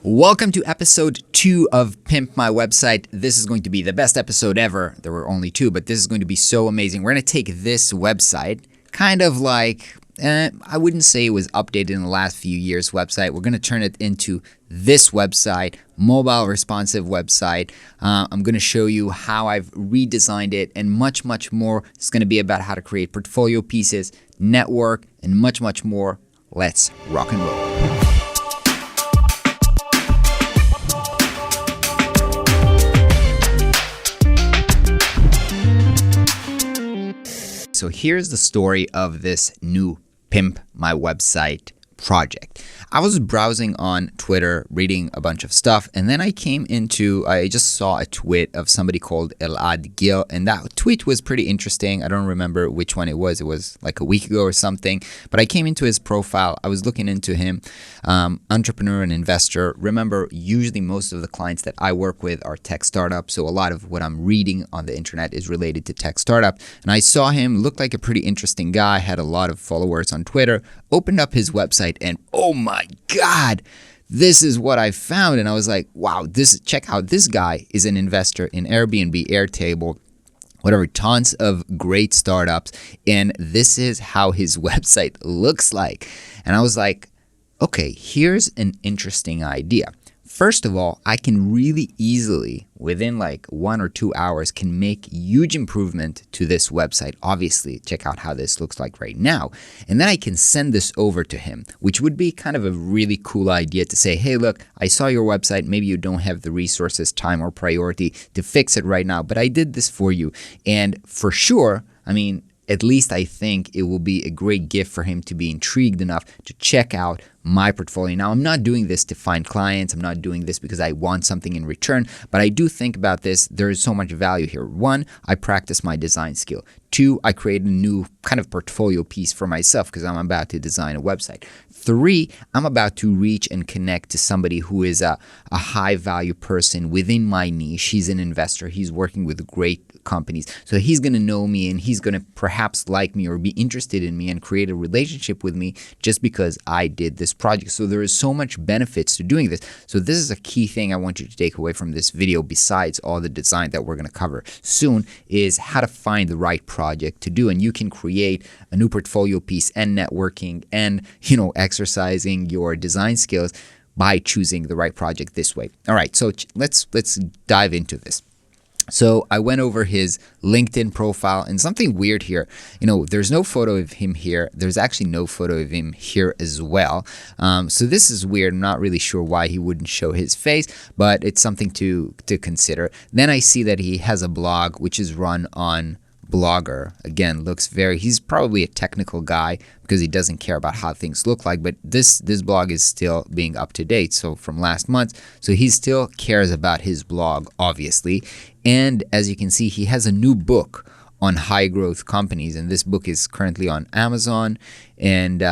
Welcome to episode 2 of Pimp My Website. This is going to be the best episode ever. There were only 2, but this is going to be so amazing. We're going to take this website, kind of like, I wouldn't say it was updated in the last few years website. We're going to turn it into this website, mobile responsive website. I'm going to show you how I've redesigned it and much, much more. It's going to be about how to create portfolio pieces, network, and much, much more. Let's rock and roll. So here's the story of this new Pimp My Website project. I was browsing on Twitter, reading a bunch of stuff, and then I just saw a tweet of somebody called Elad Gil, and that tweet was pretty interesting. I don't remember which one it was. It was like a week ago or something, but I came into his profile. I was looking into him, entrepreneur and investor. Remember, usually most of the clients that I work with are tech startups, so a lot of what I'm reading on the internet is related to tech startup. And I saw him, looked like a pretty interesting guy, had a lot of followers on Twitter, opened up his website, and oh my God, this is what I found. And I was like, wow, check out, this guy is an investor in Airbnb, Airtable, whatever, tons of great startups. And this is how his website looks like. And I was like, okay, here's an interesting idea. First of all, I can really easily, within like 1 or 2 hours, can make huge improvement to this website. Obviously, check out how this looks like right now. And then I can send this over to him, which would be kind of a really cool idea to say, hey, look, I saw your website. Maybe you don't have the resources, time, or priority to fix it right now, but I did this for you. And for sure, at least I think it will be a great gift for him to be intrigued enough to check out my portfolio. Now, I'm not doing this to find clients. I'm not doing this because I want something in return, but I do think about this. There is so much value here. 1, I practice my design skill. 2, I create a new kind of portfolio piece for myself because I'm about to design a website. 3, I'm about to reach and connect to somebody who is a high value person within my niche. He's an investor. He's working with great companies. So he's going to know me and he's going to perhaps like me or be interested in me and create a relationship with me just because I did this project. So there is so much benefits to doing this. So this is a key thing I want you to take away from this video, besides all the design that we're going to cover soon, is how to find the right project to do. And you can create a new portfolio piece and networking and, exercising your design skills by choosing the right project this way. All right, so let's dive into this. So I went over his LinkedIn profile, and something weird here, there's no photo of him here. There's actually no photo of him here as well. So this is weird. I'm not really sure why he wouldn't show his face, but it's something to consider. Then I see that he has a blog, which is run on Blogger. Again, he's probably a technical guy because he doesn't care about how things look like, but this blog is still being up to date, so from last month. So he still cares about his blog, obviously. And as you can see, he has a new book on high growth companies, and this book is currently on Amazon and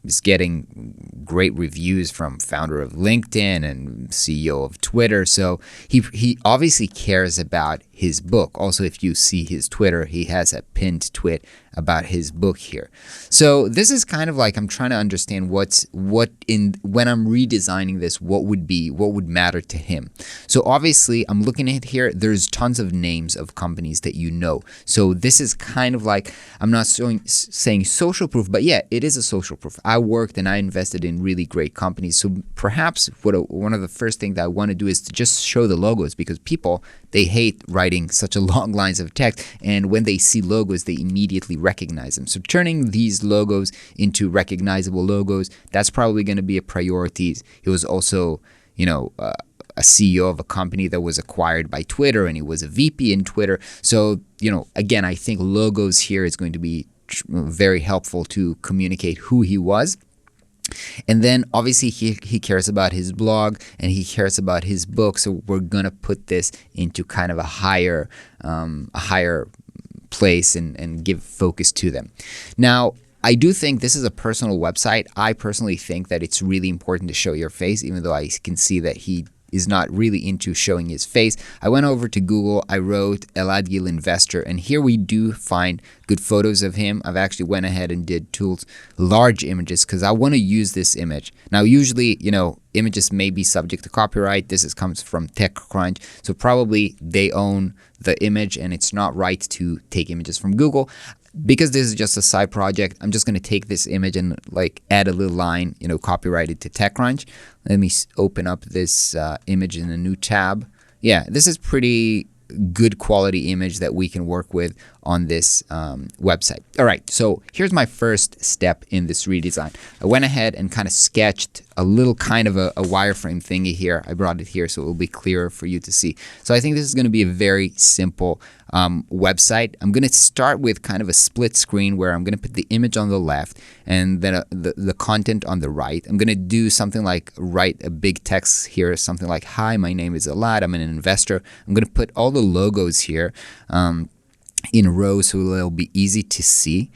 is getting great reviews from founder of LinkedIn and CEO of Twitter. So he obviously cares about his book. Also, if you see his Twitter, he has a pinned tweet about his book here. So this is kind of like I'm trying to understand when I'm redesigning this, what would matter to him. So obviously I'm looking at here, there's tons of names of companies that you know. So this is kind of like, I'm not saying social proof, but yeah, it is a social proof. I worked and I invested in really great companies. So perhaps one of the first things that I want to do is to just show the logos, because people, they hate writing such a long lines of text, and when they see logos, they immediately recognize them. So turning these logos into recognizable logos, that's probably going to be a priority. He was also, a CEO of a company that was acquired by Twitter, and he was a VP in Twitter. So, again, I think logos here is going to be very helpful to communicate who he was. And then obviously he cares about his blog and he cares about his book. So we're gonna put this into kind of a higher place and give focus to them. Now, I do think this is a personal website. I personally think that it's really important to show your face, even though I can see that he is not really into showing his face. I went over to Google, I wrote Elad Gil investor, and here we do find good photos of him. I've actually went ahead and did tools large images because I want to use this image. Now usually, images may be subject to copyright. This comes from TechCrunch, so probably they own the image and it's not right to take images from Google. Because this is just a side project, I'm just going to take this image and add a little line, copyrighted to TechCrunch. Let me open up this image in a new tab. Yeah, this is pretty good quality image that we can work with on this website. All right, so here's my first step in this redesign. I went ahead and kind of sketched a little kind of a wireframe thingy here. I brought it here so it will be clearer for you to see. So I think this is going to be a very simple website. I'm going to start with kind of a split screen where I'm going to put the image on the left and then the content on the right. I'm going to do something like write a big text here, something like, "Hi, my name is Elad. I'm an investor." I'm going to put all the logos here in rows so it'll be easy to see.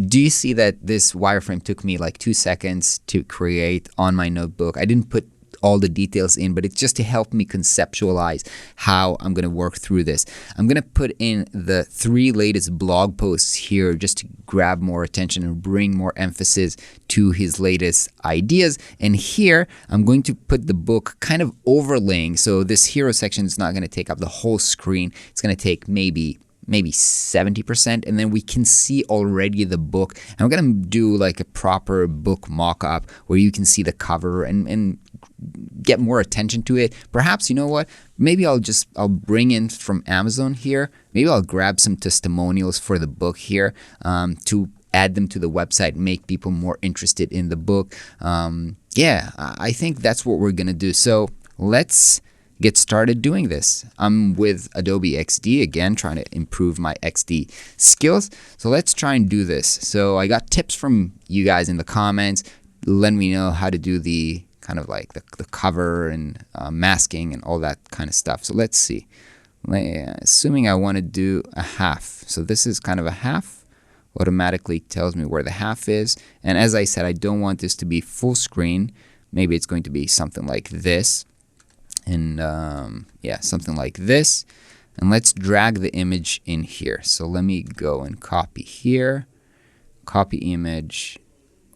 Do you see that this wireframe took me like 2 seconds to create on my notebook? I didn't put all the details in, but it's just to help me conceptualize how I'm going to work through this. I'm going to put in the 3 latest blog posts here just to grab more attention and bring more emphasis to his latest ideas. And here I'm going to put the book kind of overlaying. So this hero section is not going to take up the whole screen. It's going to take maybe 70%, and then we can see already the book. And I'm going to do like a proper book mock-up where you can see the cover and get more attention to it. Perhaps, you know what, maybe I'll bring in from Amazon here. Maybe I'll grab some testimonials for the book here to add them to the website, make people more interested in the book. Yeah, I think that's what we're going to do. So let's get started doing this. I'm with Adobe XD again, trying to improve my XD skills. So let's try and do this. So I got tips from you guys in the comments. Let me know how to do the kind of like the cover and masking and all that kind of stuff. So let's see. Assuming I want to do a half. So this is kind of a half. Automatically tells me where the half is. And as I said, I don't want this to be full screen. Maybe it's going to be something like this. And yeah, something like this. And let's drag the image in here. So let me go and copy here, copy image,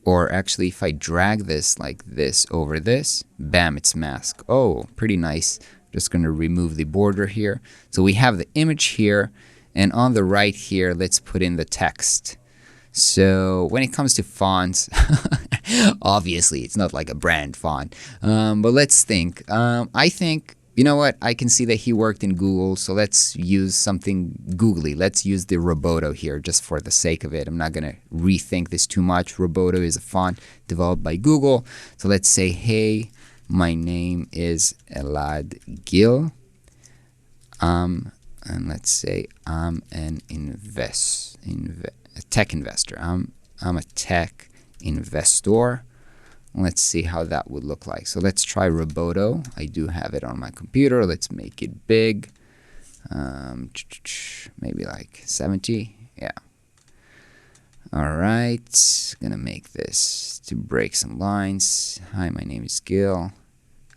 or actually if I drag this like this over this, bam, it's masked. Oh, pretty nice. Just going to remove the border here. So we have the image here, and on the right here, let's put in the text. So when it comes to fonts, obviously it's not like a brand font, but let's think. I think, you know what, I can see that he worked in Google, so let's use something googly. Let's use the Roboto here just for the sake of it. I'm not going to rethink this too much. Roboto is a font developed by Google. So let's say, "Hey, my name is Elad Gil. And let's say I'm an a tech investor. I'm a tech investor." Let's see how that would look like. So let's try Roboto. I do have it on my computer. Let's make it big. Maybe like 70. Yeah. All right. Gonna make this to break some lines. "Hi, my name is Gil.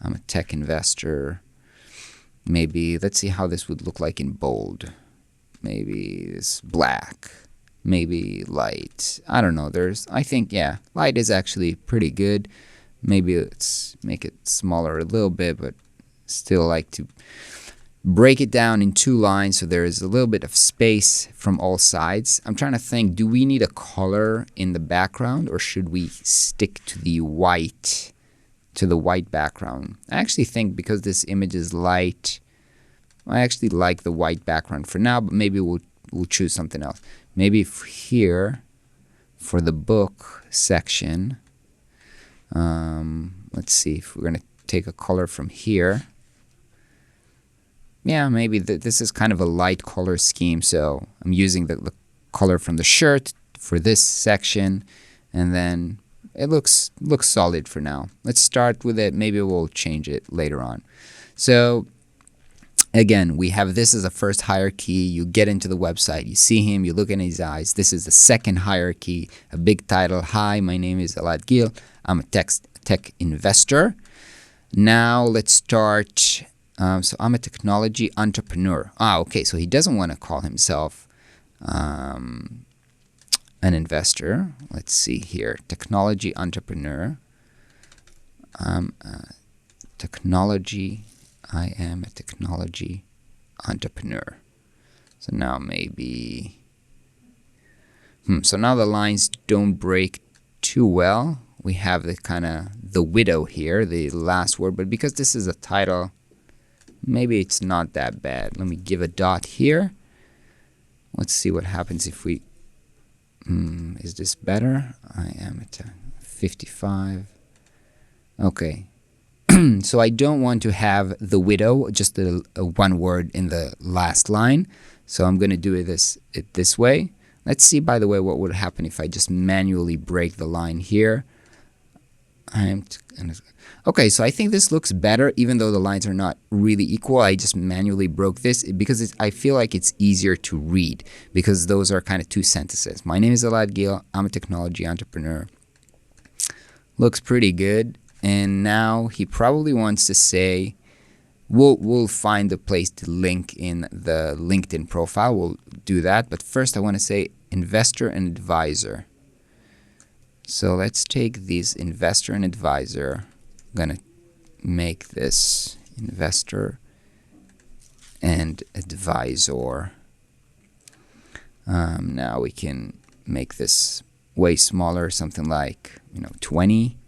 I'm a tech investor." Maybe let's see how this would look like in bold. Maybe it's black. Maybe light. I don't know. I think, yeah, light is actually pretty good. Maybe let's make it smaller a little bit, but still like to break it down in 2 lines so there is a little bit of space from all sides. I'm trying to think, do we need a color in the background, or should we stick to the white background? I actually think because this image is light, I actually like the white background for now, but maybe we'll choose something else. Maybe here for the book section, let's see if we're going to take a color from here. Yeah, maybe this is kind of a light color scheme, so I'm using the color from the shirt for this section, and then it looks solid for now. Let's start with it. Maybe we'll change it later on. So again, we have this as a first hierarchy. You get into the website, you see him, you look in his eyes. This is the second hierarchy, a big title. "Hi, my name is Elad Gil. I'm a tech investor." Now let's start. So I'm a technology entrepreneur. Okay, so he doesn't want to call himself an investor. Let's see here, technology entrepreneur. I am a technology entrepreneur. So now maybe, so now the lines don't break too well. We have the kind of the widow here, the last word, but because this is a title, maybe it's not that bad. Let me give a dot here. Let's see what happens if we, is this better? I am at 55. Okay. So I don't want to have the widow, just a one word in the last line. So I'm going to do it this way. Let's see, by the way, what would happen if I just manually break the line here. Okay, so I think this looks better, even though the lines are not really equal. I just manually broke this because I feel like it's easier to read, because those are kind of two sentences. My name is Elad Gil. I'm a technology entrepreneur. Looks pretty good. And now he probably wants to say, we'll find a place to link in the LinkedIn profile. We'll do that. But first I want to say investor and advisor. So let's take these investor and advisor. I'm going to make this investor and advisor. Now we can make this way smaller, something like 20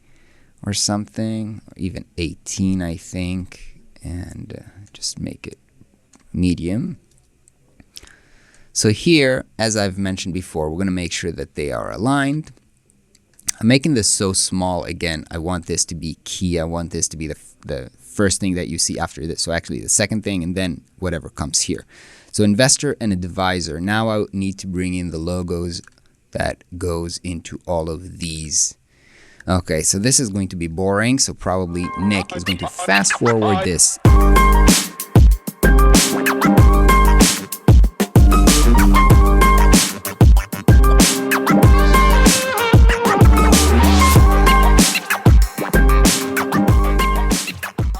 or something, or even 18, I think, and just make it medium. So here, as I've mentioned before, we're going to make sure that they are aligned. I'm making this so small. Again, I want this to be key. I want this to be the first thing that you see after this. So actually the second thing, and then whatever comes here. So investor and advisor. Now I need to bring in the logos that goes into all of these. Okay, so this is going to be boring. So probably Nick is going to fast forward this.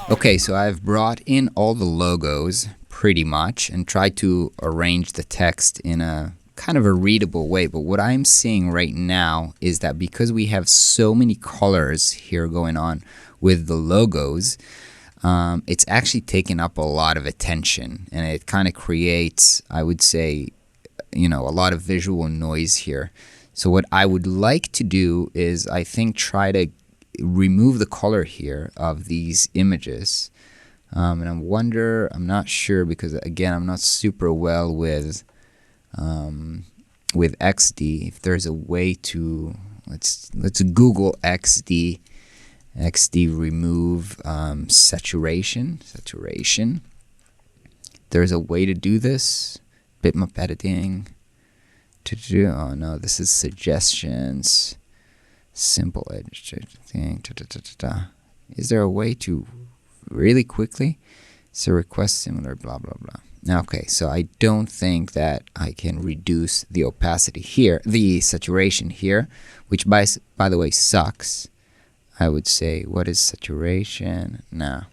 Okay, so I've brought in all the logos pretty much and tried to arrange the text in a kind of a readable way. But what I'm seeing right now is that because we have so many colors here going on with the logos, it's actually taken up a lot of attention, and it kind of creates, I would say, a lot of visual noise here. So what I would like to do is, I think, try to remove the color here of these images. And I'm not sure, because again, I'm not super well with XD. If there's a way to, let's Google XD remove saturation. There's a way to do this. Bitmap editing. Oh no, this is suggestions. Simple editing. Is there a way to really quickly? So request similar blah blah blah. Okay, so I don't think that I can reduce the opacity here, the saturation here, which by the way sucks. I would say, what is saturation? Now,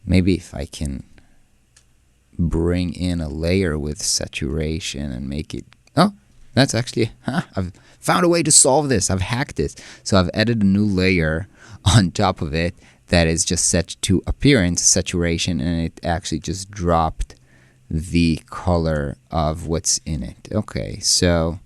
maybe if I can bring in a layer with saturation and make it, oh, that's actually, I've found a way to solve this. I've hacked this. So I've added a new layer on top of it that is just set to appearance, saturation, and it actually just dropped the color of what's in it. Okay, so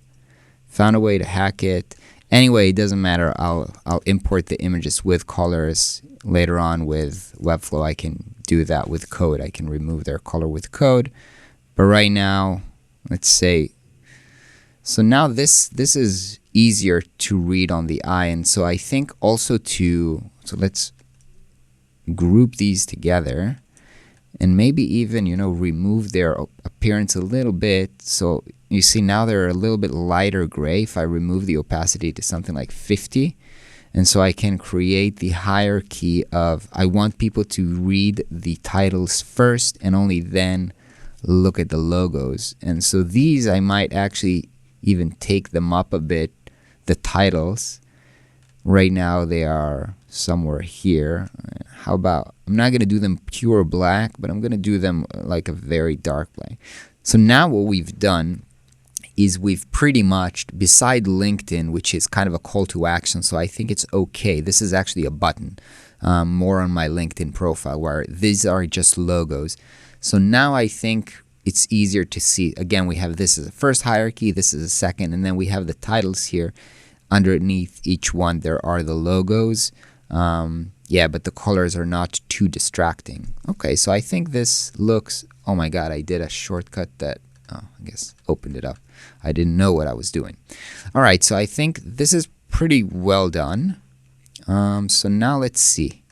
found a way to hack it. Anyway, it doesn't matter. I'll import the images with colors later on with Webflow. I can do that with code. I can remove their color with code. But right now, let's say, so now this is easier to read on the eye. And so I think also so let's group these together and maybe even, remove their appearance a little bit. So you see now they're a little bit lighter gray if I remove the opacity to something like 50. And so I can create the hierarchy of, I want people to read the titles first and only then look at the logos. And so these, I might actually even take them up a bit, the titles. Right now they are somewhere here. How about, I'm not going to do them pure black, but I'm going to do them like a very dark black. So now what we've done is we've pretty much, beside LinkedIn, which is kind of a call to action, so I think it's okay. This is actually a button, more on my LinkedIn profile, where these are just logos. So now I think it's easier to see. Again, we have this as a first hierarchy, this is a second, and then we have the titles here. Underneath each one, there are the logos. Yeah, but the colors are not too distracting. Okay, so I think this looks, oh my God, I did a shortcut that, I guess, opened it up. I didn't know what I was doing. All right, so I think this is pretty well done. So now let's see.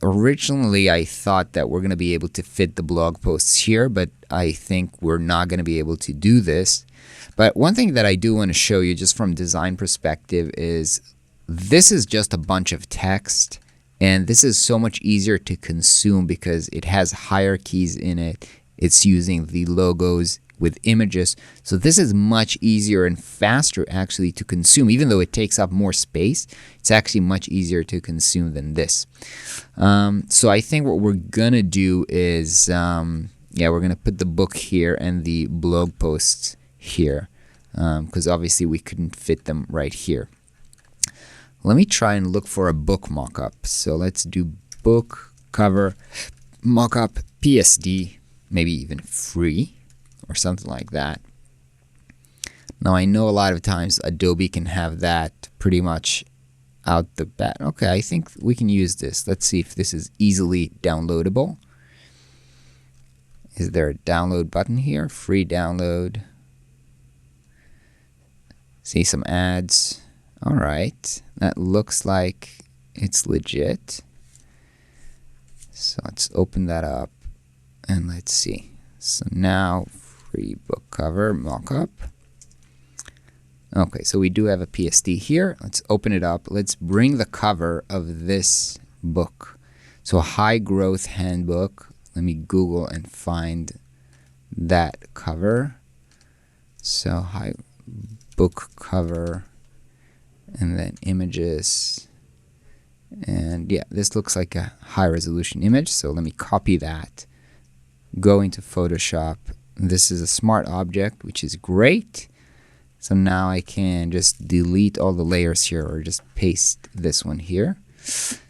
Originally, I thought that we're going to be able to fit the blog posts here, but I think we're not going to be able to do this. But one thing that I do want to show you just from design perspective is this is just a bunch of text, and this is so much easier to consume because it has hierarchies in it. It's using the logos with images. So this is much easier and faster actually to consume. Even though it takes up more space, it's actually much easier to consume than this. So I think what we're going to do is, yeah, we're going to put the book here and the blog posts here because obviously we couldn't fit them right here. Let me try and look for a book mockup. So let's do book cover mockup PSD, maybe even free or something like that. Now I know a lot of times Adobe can have that pretty much out the bat. Okay, I think we can use this. Let's see if this is easily downloadable. Is there a download button here? Free download. See some ads. All right, that looks like it's legit. So let's open that up and let's see. So now free book cover mockup. Okay, so we do have a PSD here. Let's open it up. Let's bring the cover of this book. So high growth handbook. Let me Google and find that cover. So high book cover. And then images, and yeah, this looks like a high resolution image, so let me copy that, go into Photoshop. This is a smart object, which is great. So now I can just delete all the layers here or just paste this one here.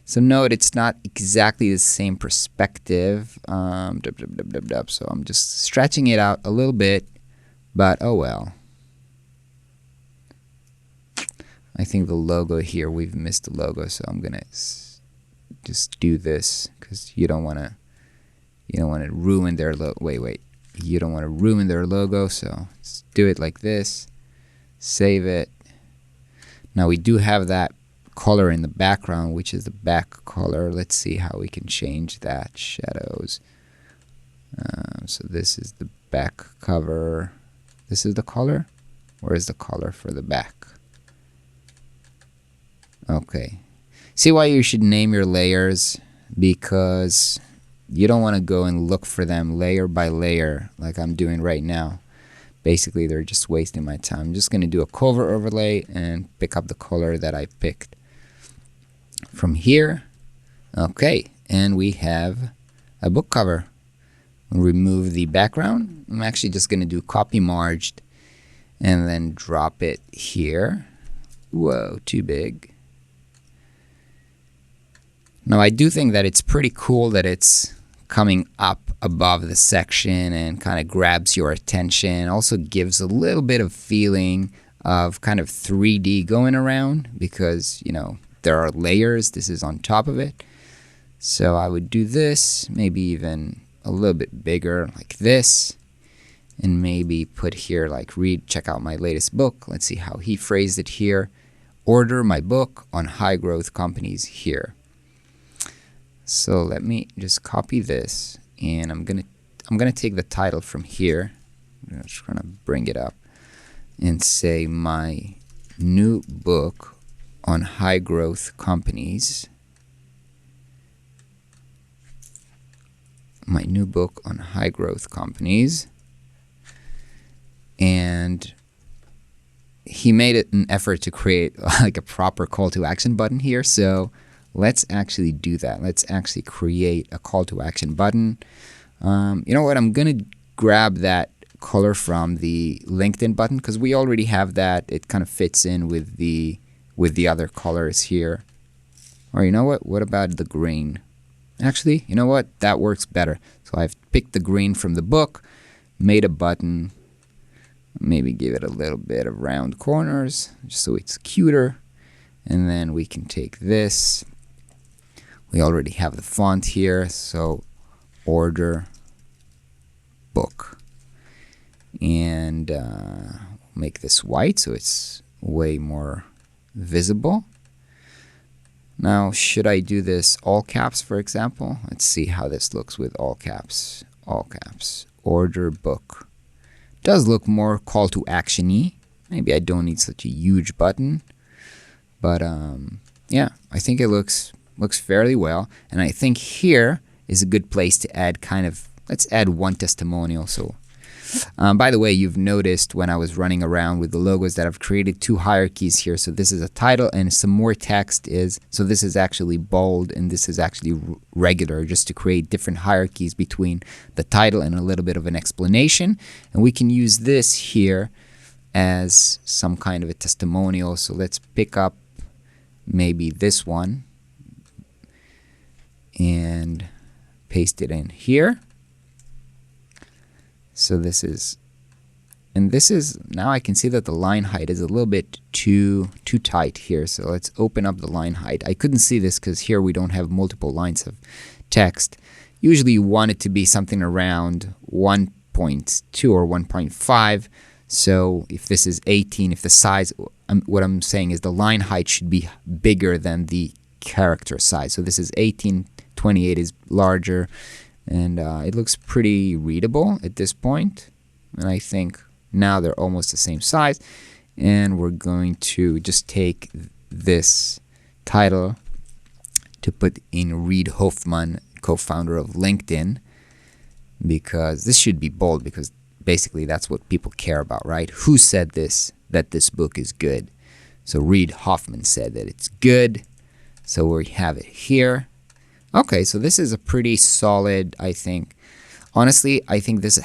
So note it's not exactly the same perspective, so I'm just stretching it out a little bit, but oh well. I think the logo here, we've missed the logo, so I'm gonna just do this because you don't want to ruin their logo. Wait, you don't want to ruin their logo, so let's do it like this. Save it. Now we do have that color in the background, which is the back color. Let's see how we can change that. Shadows. So this is the back cover. This is the color. Where is the color for the back? Okay. See why you should name your layers? Because you don't want to go and look for them layer by layer like I'm doing right now. Basically, they're just wasting my time. I'm just going to do a cover overlay and pick up the color that I picked from here. Okay, and we have a book cover. Remove the background. I'm actually just going to do copy merged and then drop it here. Whoa, too big. Now I do think that it's pretty cool that it's coming up above the section and kind of grabs your attention. Also gives a little bit of feeling of kind of 3D going around because, you know, there are layers. This is on top of it. So I would do this, maybe even a little bit bigger like this, and maybe put here like check out my latest book. Let's see how he phrased it here. Order my book on high growth companies here. So let me just copy this, and I'm gonna take the title from here. I'm just gonna bring it up and say my new book on high growth companies. My new book on high growth companies. And he made it an effort to create like a proper call to action button here. So let's actually do that. Let's actually create a call to action button. You know what? I'm going to grab that color from the LinkedIn button because we already have that. It kind of fits in with the other colors here. Or you know what? What about the green? Actually, you know what? That works better. So I've picked the green from the book, made a button, maybe give it a little bit of round corners just so it's cuter. And then we can take this. We already have the font here, so order book. And make this white so it's way more visible. Now, should I do this all caps, for example? Let's see how this looks with all caps. All caps. Order book. Does look more call to action-y. Maybe I don't need such a huge button. But yeah, I think it looks fairly well. And I think here is a good place to add let's add one testimonial. So by the way, you've noticed when I was running around with the logos that I've created two hierarchies here. So this is a title and some more text so this is actually bold and this is actually regular, just to create different hierarchies between the title and a little bit of an explanation. And we can use this here as some kind of a testimonial. So let's pick up maybe this one and paste it in here. So this is, now I can see that the line height is a little bit too tight here. So let's open up the line height. I couldn't see this because here we don't have multiple lines of text. Usually you want it to be something around 1.2 or 1.5. So if this is 18, if the size, what I'm saying is the line height should be bigger than the character size. So this is 18, 28 is larger. And it looks pretty readable at this point. And I think now they're almost the same size. And we're going to just take this title to put in Reid Hoffman, co-founder of LinkedIn, because this should be bold because basically that's what people care about, right? Who said that this book is good? So Reid Hoffman said that it's good. So we have it here. Okay, so this is a pretty solid, I think. Honestly, I think this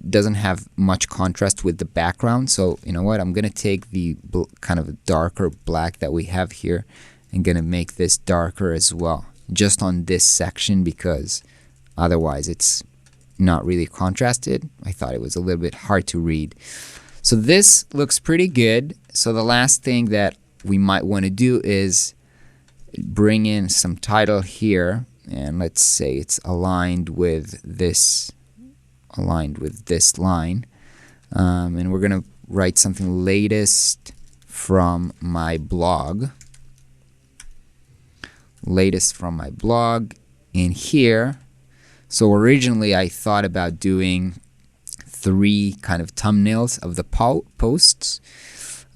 doesn't have much contrast with the background. So you know what? I'm gonna take the kind of darker black that we have here and gonna make this darker as well, just on this section because otherwise it's not really contrasted. I thought it was a little bit hard to read. So this looks pretty good. So the last thing that we might want to do is bring in some title here, and let's say it's aligned with this line, and we're gonna write something latest from my blog in here. So originally I thought about doing 3 kind of thumbnails of the posts,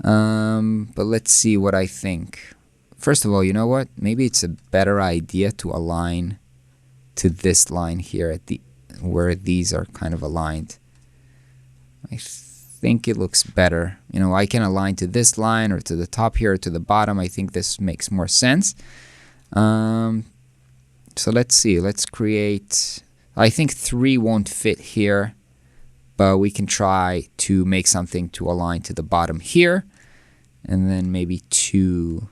but let's see what I think. First of all, you know what? Maybe it's a better idea to align to this line here at where these are kind of aligned. I think it looks better. You know, I can align to this line or to the top here or to the bottom. I think this makes more sense. So let's see. Let's create. I think 3 won't fit here, but we can try to make something to align to the bottom here, and then maybe 2.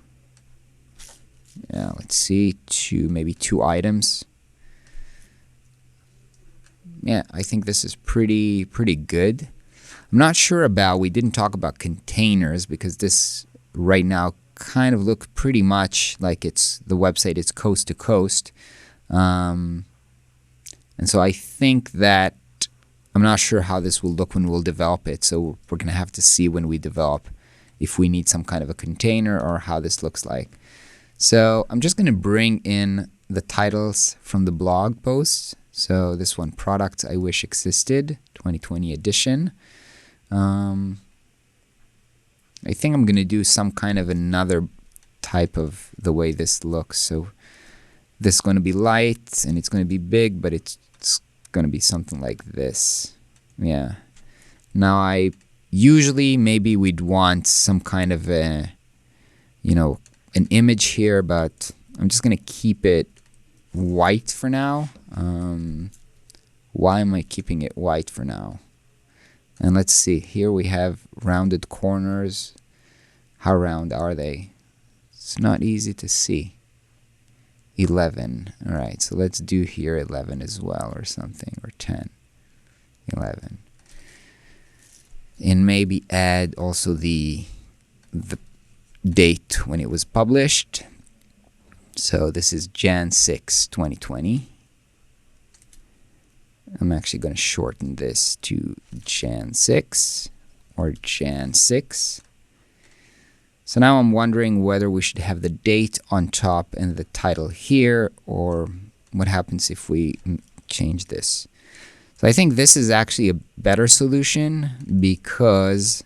Yeah, let's see, maybe 2 items. Yeah, I think this is pretty good. I'm not sure we didn't talk about containers because this right now kind of look pretty much like the website is coast to coast. And so I think that I'm not sure how this will look when we'll develop it. So we're going to have to see when we develop if we need some kind of a container or how this looks like. So I'm just going to bring in the titles from the blog posts. So this one, Products I Wish Existed, 2020 edition. I think I'm going to do some kind of another type of the way this looks. So this is going to be light and it's going to be big, but it's going to be something like this. Yeah. Now I Usually maybe we'd want some kind of a, an image here, but I'm just going to keep it white for now. Why am I keeping it white for now? And let's see, here we have rounded corners. How round are they? It's not easy to see. 11. All right, so let's do here 11 as well, or something, or 10. 11. And maybe add also the date when it was published. So this is Jan 6, 2020. I'm actually going to shorten this to Jan 6 or Jan 6. So now I'm wondering whether we should have the date on top and the title here, or what happens if we change this. So I think this is actually a better solution because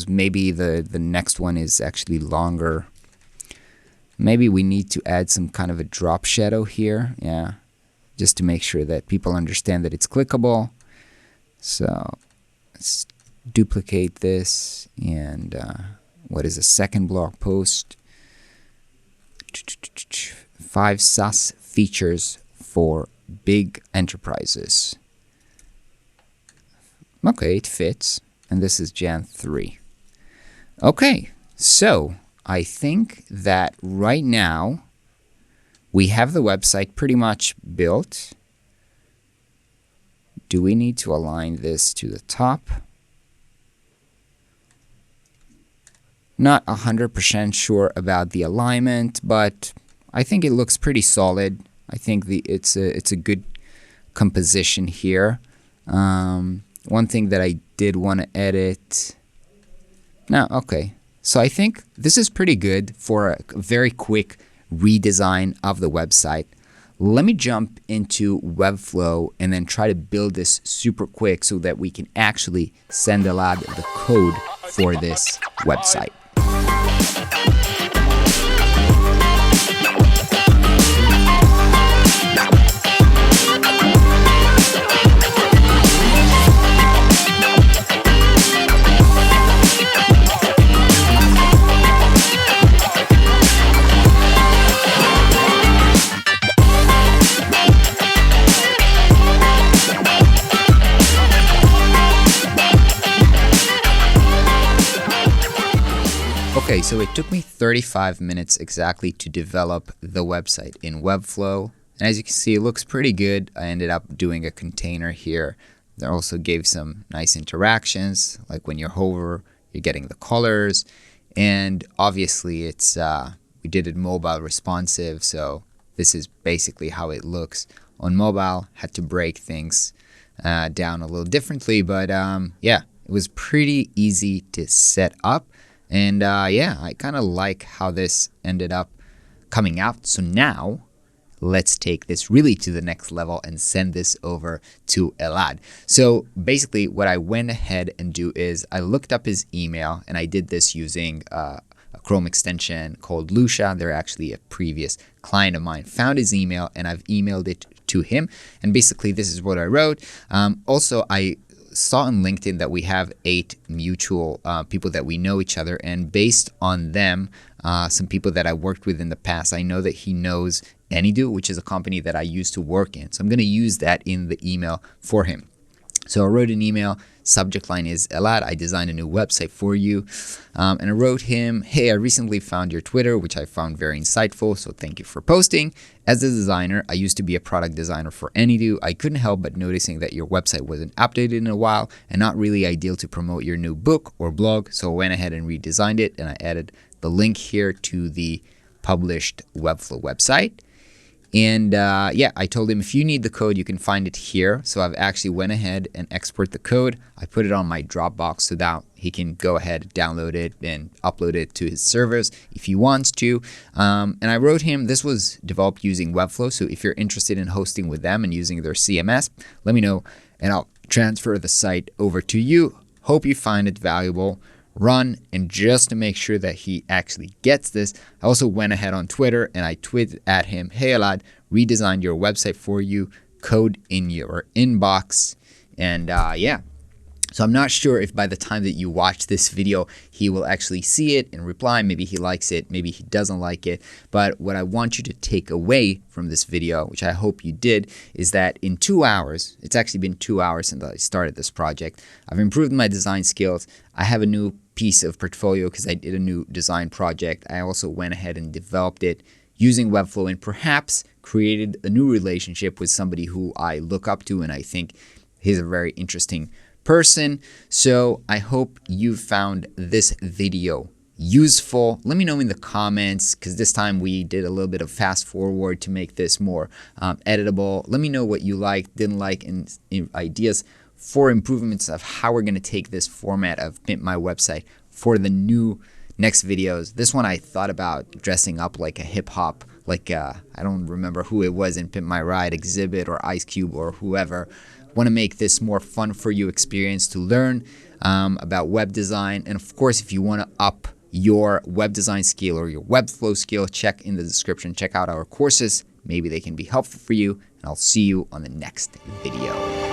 maybe the next one is actually longer. Maybe we need to add some kind of a drop shadow here, yeah, just to make sure that people understand that it's clickable. So let's duplicate this, and what is a second blog post? 5 SaaS features for big enterprises. Okay, it fits, and this is Jan 3. Okay, so I think that right now we have the website pretty much built. Do we need to align this to the top? Not 100% sure about the alignment, but I think it looks pretty solid. I think it's a good composition here. One thing that I did want to edit. No, okay. So I think this is pretty good for a very quick redesign of the website. Let me jump into Webflow and then try to build this super quick so that we can actually send Elad the code for this website. Okay, so it took me 35 minutes exactly to develop the website in Webflow. And as you can see, it looks pretty good. I ended up doing a container here that also gave some nice interactions, like when you hover, you're getting the colors. And obviously, it's we did it mobile responsive, so this is basically how it looks on mobile. Had to break things down a little differently, but yeah, it was pretty easy to set up. And yeah, I kind of like how this ended up coming out. So now let's take this really to the next level and send this over to Elad. So basically what I went ahead and do is I looked up his email, and I did this using a Chrome extension called Lucia. They're actually a previous client of mine. Found his email, and I've emailed it to him. And basically this is what I wrote. Also, I saw on LinkedIn that we have 8 mutual people that we know each other, and based on them, some people that I worked with in the past, I know that he knows Anydo, which is a company that I used to work in. So I'm going to use that in the email for him. So I wrote an email, subject line is Elad, I designed a new website for you. And I wrote him, hey, I recently found your Twitter, which I found very insightful, so thank you for posting. As a designer, I used to be a product designer for Anydo. I couldn't help but noticing that your website wasn't updated in a while and not really ideal to promote your new book or blog. So I went ahead and redesigned it, and I added the link here to the published Webflow website. And yeah, I told him if you need the code, you can find it here. So I've actually went ahead and export the code. I put it on my Dropbox so that he can go ahead, download it, and upload it to his servers if he wants to. And I wrote him, this was developed using Webflow. So if you're interested in hosting with them and using their CMS, let me know and I'll transfer the site over to you. Hope you find it valuable. Run, and just to make sure that he actually gets this, I also went ahead on Twitter and I tweeted at him, hey Elad, redesigned your website for you, code in your inbox. And yeah, So I'm not sure if by the time that you watch this video, he will actually see it and reply. Maybe he likes it, maybe he doesn't like it. But what I want you to take away from this video, which I hope you did, is that in 2 hours, it's actually been 2 hours since I started this project, I've improved my design skills. I have a new piece of portfolio because I did a new design project. I also went ahead and developed it using Webflow and perhaps created a new relationship with somebody who I look up to and I think he's a very interesting person. So I hope you found this video useful. Let me know in the comments, because this time we did a little bit of fast forward to make this more editable. Let me know what you liked, didn't like, and ideas for improvements of how we're going to take this format of Pimp My Website for the new next videos. This one I thought about dressing up like a hip hop, like I don't remember who it was in Pimp My Ride, Exhibit or Ice Cube or whoever. Want to make this more fun for you experience to learn about web design. And of course, if you want to up your web design skill or your Webflow skill, check in the description, check out our courses. Maybe they can be helpful for you, and I'll see you on the next video.